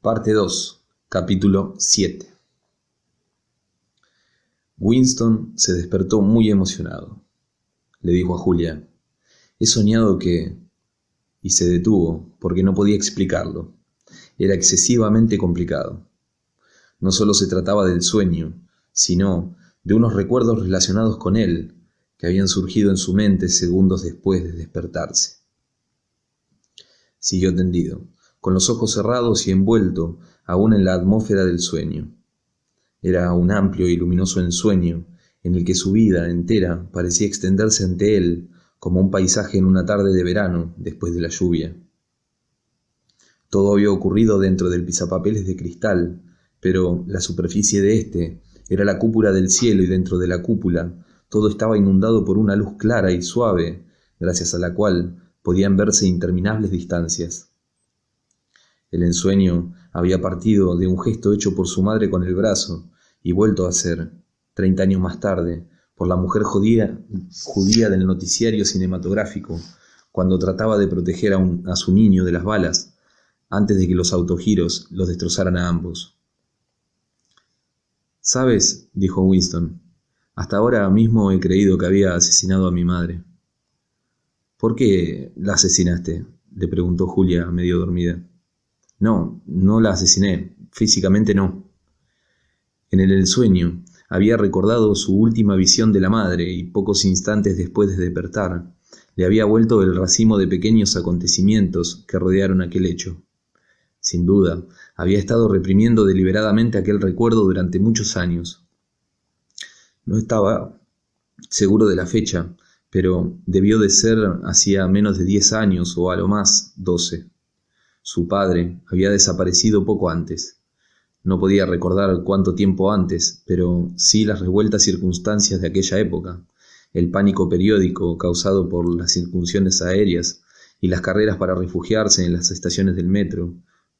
Parte 2, capítulo 7. Winston se despertó muy emocionado. Le dijo a Julia: «He soñado que...» y se detuvo porque no podía explicarlo. Era excesivamente complicado. No solo se trataba del sueño, sino de unos recuerdos relacionados con él que habían surgido en su mente segundos después de despertarse. Siguió tendido, con los ojos cerrados y envuelto aún en la atmósfera del sueño. Era un amplio y luminoso ensueño en el que su vida entera parecía extenderse ante él como un paisaje en una tarde de verano después de la lluvia. Todo había ocurrido dentro del pisapapeles de cristal, pero la superficie de éste era la cúpula del cielo, y dentro de la cúpula todo estaba inundado por una luz clara y suave, gracias a la cual podían verse interminables distancias. El ensueño había partido de un gesto hecho por su madre con el brazo y vuelto a ser, 30 años más tarde, por la mujer judía del noticiario cinematográfico, cuando trataba de proteger a su niño de las balas, antes de que los autogiros los destrozaran a ambos. «¿Sabes?», dijo Winston, «hasta ahora mismo he creído que había asesinado a mi madre». «¿Por qué la asesinaste?», le preguntó Julia, medio dormida. «No la asesiné, físicamente no». En el sueño había recordado su última visión de la madre y pocos instantes después de despertar le había vuelto el racimo de pequeños acontecimientos que rodearon aquel hecho. Sin duda, había estado reprimiendo deliberadamente aquel recuerdo durante muchos años. No estaba seguro de la fecha, pero debió de ser hacía menos de 10 años o a lo más 12. Su padre había desaparecido poco antes. No podía recordar cuánto tiempo antes, pero sí las revueltas circunstancias de aquella época, el pánico periódico causado por las incursiones aéreas y las carreras para refugiarse en las estaciones del metro,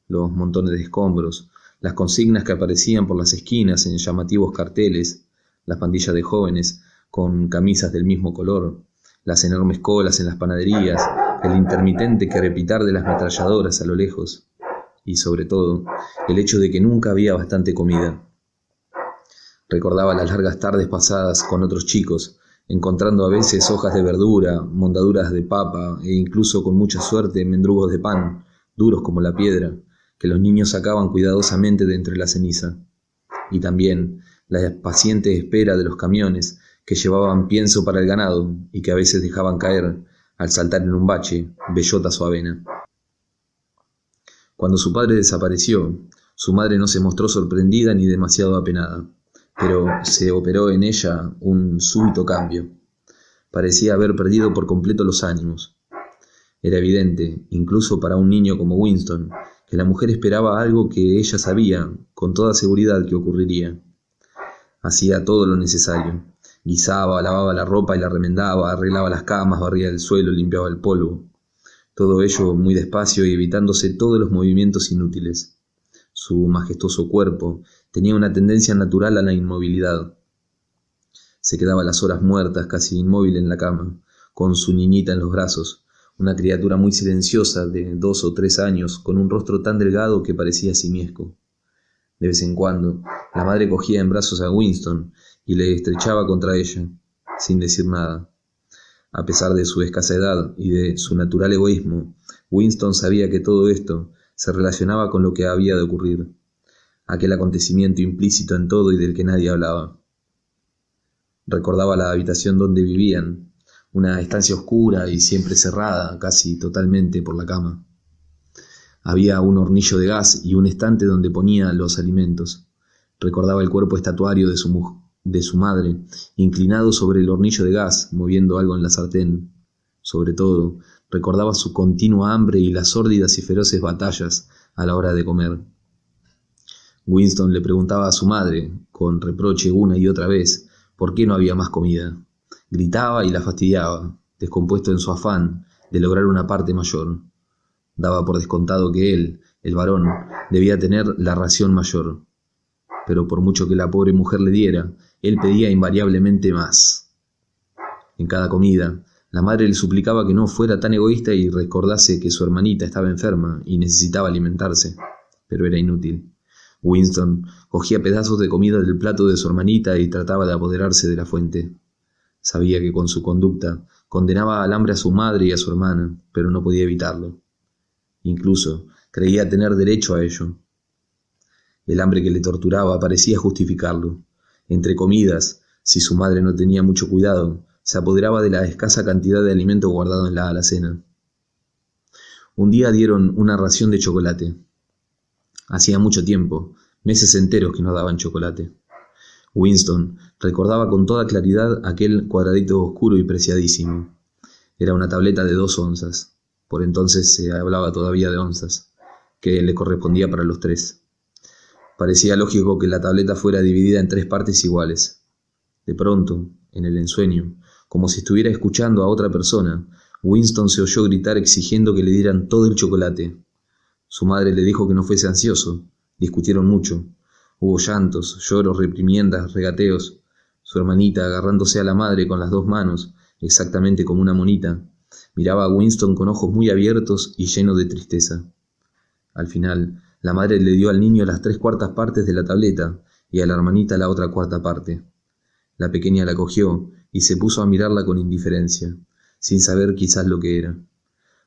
los montones de escombros, las consignas que aparecían por las esquinas en llamativos carteles, las pandillas de jóvenes con camisas del mismo color, las enormes colas en las panaderías, el intermitente crepitar de las ametralladoras a lo lejos, y sobre todo, el hecho de que nunca había bastante comida. Recordaba las largas tardes pasadas con otros chicos, encontrando a veces hojas de verdura, mondaduras de papa e incluso con mucha suerte mendrugos de pan, duros como la piedra, que los niños sacaban cuidadosamente de entre la ceniza. Y también la paciente espera de los camiones que llevaban pienso para el ganado y que a veces dejaban caer, al saltar en un bache, bellotas o avena. Cuando su padre desapareció, su madre no se mostró sorprendida ni demasiado apenada, pero se operó en ella un súbito cambio. Parecía haber perdido por completo los ánimos. Era evidente, incluso para un niño como Winston, que la mujer esperaba algo que ella sabía con toda seguridad que ocurriría. Hacía todo lo necesario. Guisaba, lavaba la ropa y la remendaba, arreglaba las camas, barría el suelo, limpiaba el polvo. Todo ello muy despacio y evitándose todos los movimientos inútiles. Su majestuoso cuerpo tenía una tendencia natural a la inmovilidad. Se quedaba las horas muertas, casi inmóvil en la cama, con su niñita en los brazos, una criatura muy silenciosa de 2 o 3 años, con un rostro tan delgado que parecía simiesco. De vez en cuando, la madre cogía en brazos a Winston y le estrechaba contra ella, sin decir nada. A pesar de su escasa edad y de su natural egoísmo, Winston sabía que todo esto se relacionaba con lo que había de ocurrir, aquel acontecimiento implícito en todo y del que nadie hablaba. Recordaba la habitación donde vivían, una estancia oscura y siempre cerrada casi totalmente por la cama. Había un hornillo de gas y un estante donde ponía los alimentos. Recordaba el cuerpo estatuario de su madre, inclinado sobre el hornillo de gas, moviendo algo en la sartén. Sobre todo, recordaba su continua hambre y las sórdidas y feroces batallas a la hora de comer. Winston le preguntaba a su madre, con reproche una y otra vez, por qué no había más comida. Gritaba y la fastidiaba, descompuesto en su afán de lograr una parte mayor. Daba por descontado que él, el varón, debía tener la ración mayor. Pero por mucho que la pobre mujer le diera, él pedía invariablemente más. En cada comida, la madre le suplicaba que no fuera tan egoísta y recordase que su hermanita estaba enferma y necesitaba alimentarse. pero era inútil. Winston cogía pedazos de comida del plato de su hermanita y trataba de apoderarse de la fuente. Sabía que con su conducta condenaba al hambre a su madre y a su hermana, pero no podía evitarlo. Incluso creía tener derecho a ello. El hambre que le torturaba parecía justificarlo. Entre comidas, si su madre no tenía mucho cuidado, se apoderaba de la escasa cantidad de alimento guardado en la alacena. Un día dieron una ración de chocolate. Hacía mucho tiempo, meses enteros que no daban chocolate. Winston recordaba con toda claridad aquel cuadradito oscuro y preciadísimo. Era una tableta de 2 onzas. Por entonces se hablaba todavía de onzas, que le correspondía para los 3. Parecía lógico que la tableta fuera dividida en 3 partes iguales. De pronto, en el ensueño, como si estuviera escuchando a otra persona, Winston se oyó gritar exigiendo que le dieran todo el chocolate. Su madre le dijo que no fuese ansioso. Discutieron mucho. Hubo llantos, lloros, reprimiendas, regateos. Su hermanita, agarrándose a la madre con las 2 manos, exactamente como una monita, miraba a Winston con ojos muy abiertos y llenos de tristeza. Al final, la madre le dio al niño las 3/4 partes de la tableta y a la hermanita la otra 1/4 parte. La pequeña la cogió y se puso a mirarla con indiferencia, sin saber quizás lo que era.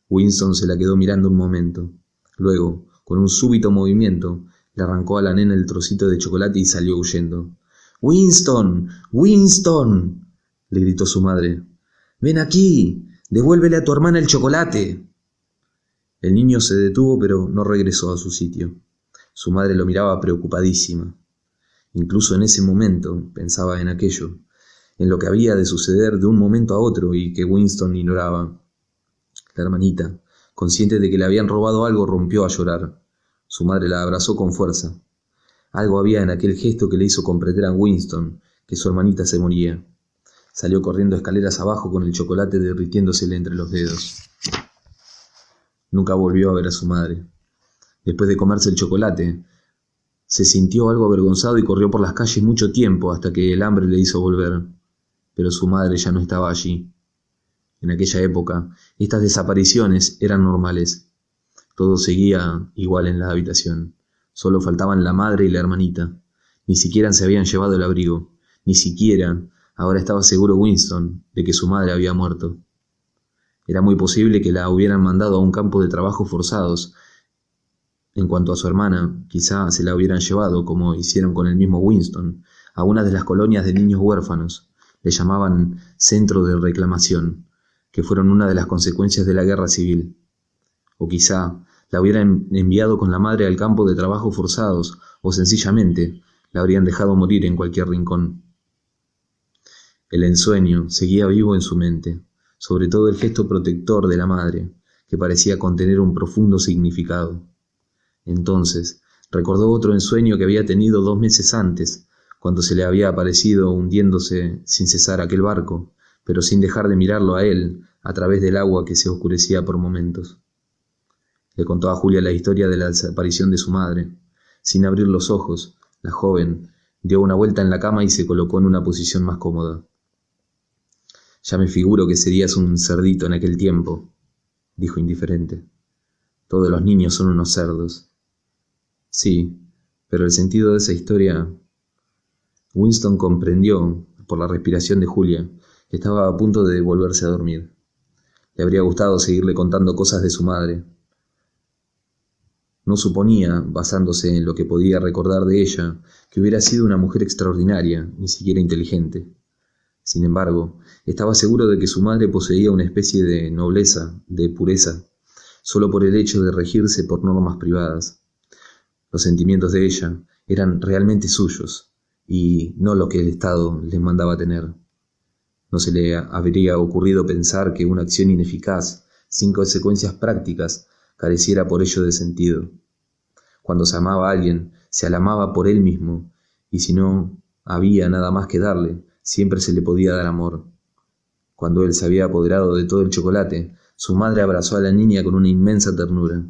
Winston se la quedó mirando un momento. Luego, con un súbito movimiento, le arrancó a la nena el trocito de chocolate y salió huyendo. ¡Winston! ¡Winston!, le gritó su madre. ¡Ven aquí! ¡Devuélvele a tu hermana el chocolate! El niño se detuvo, pero no regresó a su sitio. Su madre lo miraba preocupadísima. Incluso en ese momento pensaba en aquello, en lo que había de suceder de un momento a otro y que Winston ignoraba. La hermanita, consciente de que le habían robado algo, rompió a llorar. Su madre la abrazó con fuerza. Algo había en aquel gesto que le hizo comprender a Winston que su hermanita se moría. Salió corriendo escaleras abajo con el chocolate derritiéndosele entre los dedos. Nunca volvió a ver a su madre. Después de comerse el chocolate, se sintió algo avergonzado y corrió por las calles mucho tiempo hasta que el hambre le hizo volver. Pero su madre ya no estaba allí. En aquella época, estas desapariciones eran normales. Todo seguía igual en la habitación. Solo faltaban la madre y la hermanita. Ni siquiera se habían llevado el abrigo. Ni siquiera ahora estaba seguro Winston de que su madre había muerto. Era muy posible que la hubieran mandado a un campo de trabajos forzados. En cuanto a su hermana, quizá se la hubieran llevado, como hicieron con el mismo Winston, a una de las colonias de niños huérfanos. Le llamaban centro de reclamación, que fueron una de las consecuencias de la guerra civil. O quizá la hubieran enviado con la madre al campo de trabajos forzados, o sencillamente la habrían dejado morir en cualquier rincón. El ensueño seguía vivo en su mente, sobre todo el gesto protector de la madre, que parecía contener un profundo significado. Entonces recordó otro ensueño que había tenido 2 meses antes, cuando se le había aparecido hundiéndose sin cesar aquel barco, pero sin dejar de mirarlo a él a través del agua que se oscurecía por momentos. Le contó a Julia la historia de la desaparición de su madre. Sin abrir los ojos, la joven dio una vuelta en la cama y se colocó en una posición más cómoda. «Ya me figuro que serías un cerdito en aquel tiempo», dijo indiferente. «Todos los niños son unos cerdos». «Sí, pero el sentido de esa historia...» Winston comprendió, por la respiración de Julia, que estaba a punto de volverse a dormir. Le habría gustado seguirle contando cosas de su madre. No suponía, basándose en lo que podía recordar de ella, que hubiera sido una mujer extraordinaria, ni siquiera inteligente. Sin embargo, estaba seguro de que su madre poseía una especie de nobleza, de pureza, solo por el hecho de regirse por normas privadas. Los sentimientos de ella eran realmente suyos, y no lo que el Estado les mandaba tener. No se le habría ocurrido pensar que una acción ineficaz, sin consecuencias prácticas, careciera por ello de sentido. Cuando se amaba a alguien, se la amaba por él mismo, y si no había nada más que darle, siempre se le podía dar amor. Cuando él se había apoderado de todo el chocolate, su madre abrazó a la niña con una inmensa ternura.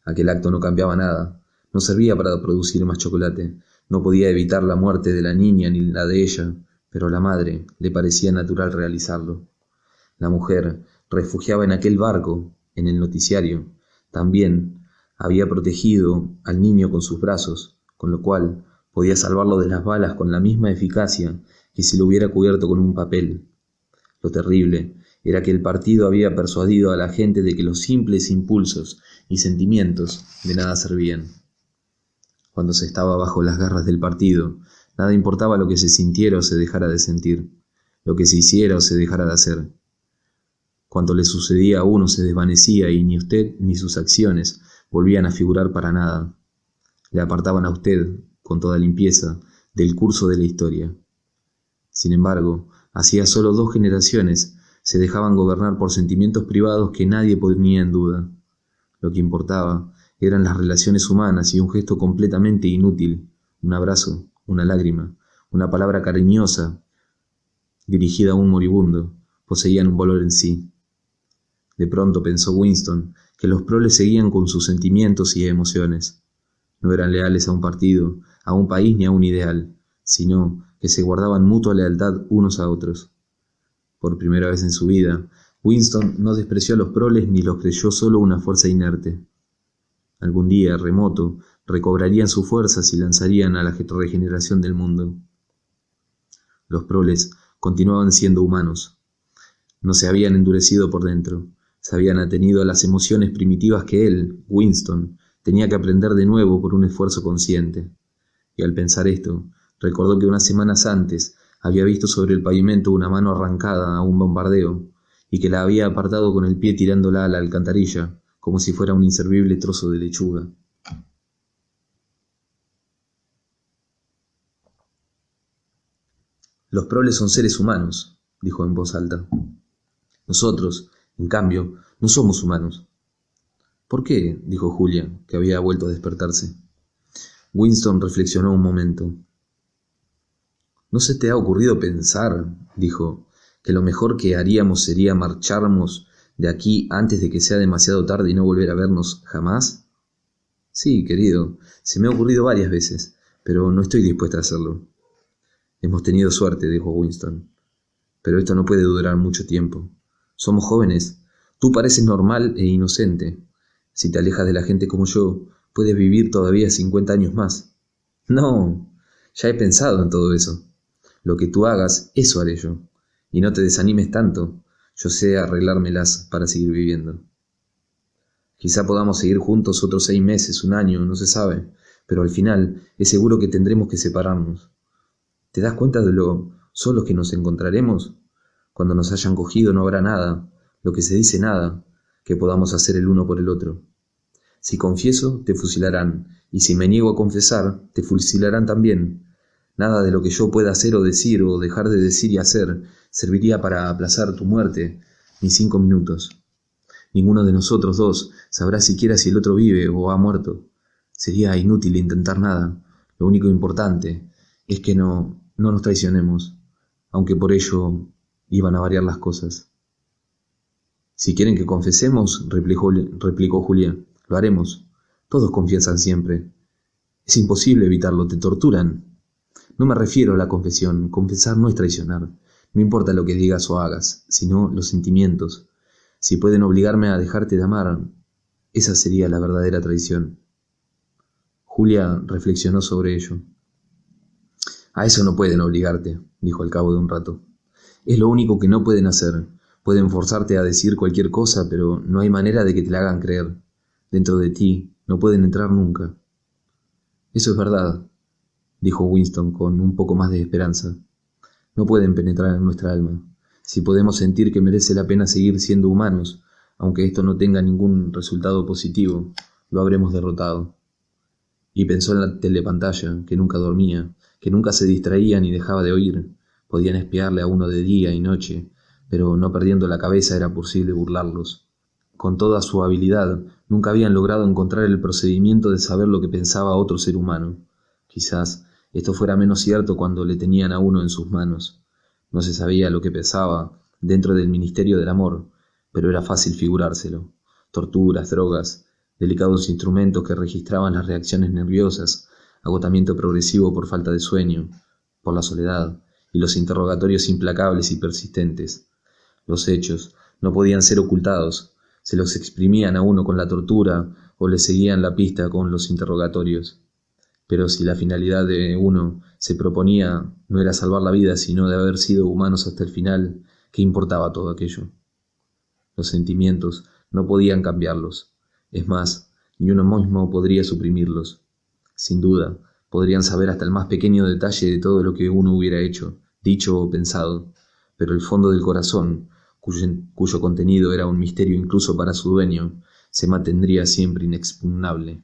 Aquel acto no cambiaba nada, no servía para producir más chocolate, no podía evitar la muerte de la niña ni la de ella, pero a la madre le parecía natural realizarlo. La mujer refugiaba en aquel barco, en el noticiario, también Había protegido al niño con sus brazos, con lo cual podía salvarlo de las balas con la misma eficacia que si lo hubiera cubierto con un papel. Lo terrible era que el partido había persuadido a la gente de que los simples impulsos y sentimientos de nada servían. Cuando se estaba bajo las garras del partido, nada importaba lo que se sintiera o se dejara de sentir, lo que se hiciera o se dejara de hacer. Cuanto le sucedía a uno se desvanecía y ni usted ni sus acciones volvían a figurar para nada. Le apartaban a usted, con toda limpieza, del curso de la historia. Sin embargo, hacía solo 2 generaciones se dejaban gobernar por sentimientos privados que nadie ponía en duda. Lo que importaba eran las relaciones humanas y un gesto completamente inútil, un abrazo, una lágrima, una palabra cariñosa dirigida a un moribundo, poseían un valor en sí. De pronto pensó Winston que los proles seguían con sus sentimientos y emociones. No eran leales a un partido, a un país ni a un ideal, sino que se guardaban mutua lealtad unos a otros. Por primera vez en su vida, Winston no despreció a los proles ni los creyó solo una fuerza inerte. Algún día, remoto, recobrarían sus fuerzas y lanzarían a la regeneración del mundo. Los proles continuaban siendo humanos. No se habían endurecido por dentro, se habían atenido a las emociones primitivas que él, Winston, tenía que aprender de nuevo por un esfuerzo consciente. Y al pensar esto, recordó que unas semanas antes había visto sobre el pavimento una mano arrancada a un bombardeo, y que la había apartado con el pie tirándola a la alcantarilla, como si fuera un inservible trozo de lechuga. Los proles son seres humanos, dijo en voz alta. Nosotros, en cambio, no somos humanos. ¿Por qué? Dijo Julia, que había vuelto a despertarse. Winston reflexionó un momento. ¿No se te ha ocurrido pensar, dijo, que lo mejor que haríamos sería marcharnos de aquí antes de que sea demasiado tarde y no volver a vernos jamás? Sí, querido, se me ha ocurrido varias veces, pero no estoy dispuesta a hacerlo. Hemos tenido suerte, dijo Winston, pero esto no puede durar mucho tiempo. Somos jóvenes. Tú pareces normal e inocente. Si te alejas de la gente como yo, puedes vivir todavía 50 años más. No, ya he pensado en todo eso. Lo que tú hagas, eso haré yo. Y no te desanimes tanto. Yo sé arreglármelas para seguir viviendo. Quizá podamos seguir juntos otros 6 meses, 1 año, no se sabe, pero al final es seguro que tendremos que separarnos. ¿Te das cuenta de lo solos que nos encontraremos? Cuando nos hayan cogido no habrá nada, lo que se dice nada, que podamos hacer el uno por el otro. Si confieso, te fusilarán, y si me niego a confesar, te fusilarán también. Nada de lo que yo pueda hacer o decir o dejar de decir y hacer serviría para aplazar tu muerte, ni 5 minutos. Ninguno de nosotros dos sabrá siquiera si el otro vive o ha muerto. Sería inútil intentar nada. Lo único importante es que no nos traicionemos, aunque por ello iban a variar las cosas. Si quieren que confesemos, replicó Julia, lo haremos. Todos confiesan siempre. Es imposible evitarlo, te torturan. No me refiero a la confesión. Confesar no es traicionar. No importa lo que digas o hagas, sino los sentimientos. Si pueden obligarme a dejarte de amar, esa sería la verdadera traición. Julia reflexionó sobre ello. A eso no pueden obligarte, dijo al cabo de un rato. Es lo único que no pueden hacer. Pueden forzarte a decir cualquier cosa, pero no hay manera de que te la hagan creer. Dentro de ti no pueden entrar nunca. Eso es verdad, dijo Winston con un poco más de esperanza. No pueden penetrar en nuestra alma. Si podemos sentir que merece la pena seguir siendo humanos, aunque esto no tenga ningún resultado positivo, lo habremos derrotado. Y pensó en la telepantalla, que nunca dormía, que nunca se distraía ni dejaba de oír. Podían espiarle a uno de día y noche, pero no perdiendo la cabeza era posible burlarlos. Con toda su habilidad, nunca habían logrado encontrar el procedimiento de saber lo que pensaba otro ser humano. Quizás esto fuera menos cierto cuando le tenían a uno en sus manos. No se sabía lo que pensaba dentro del ministerio del amor, pero era fácil figurárselo. Torturas, drogas, delicados instrumentos que registraban las reacciones nerviosas, agotamiento progresivo por falta de sueño, por la soledad, y los interrogatorios implacables y persistentes. Los hechos no podían ser ocultados, se los exprimían a uno con la tortura o le seguían la pista con los interrogatorios. Pero si la finalidad de uno se proponía no era salvar la vida, sino de haber sido humanos hasta el final, ¿qué importaba todo aquello? Los sentimientos no podían cambiarlos. Es más, ni uno mismo podría suprimirlos. Sin duda, podrían saber hasta el más pequeño detalle de todo lo que uno hubiera hecho, dicho o pensado, pero el fondo del corazón, cuyo contenido era un misterio incluso para su dueño, se mantendría siempre inexpugnable.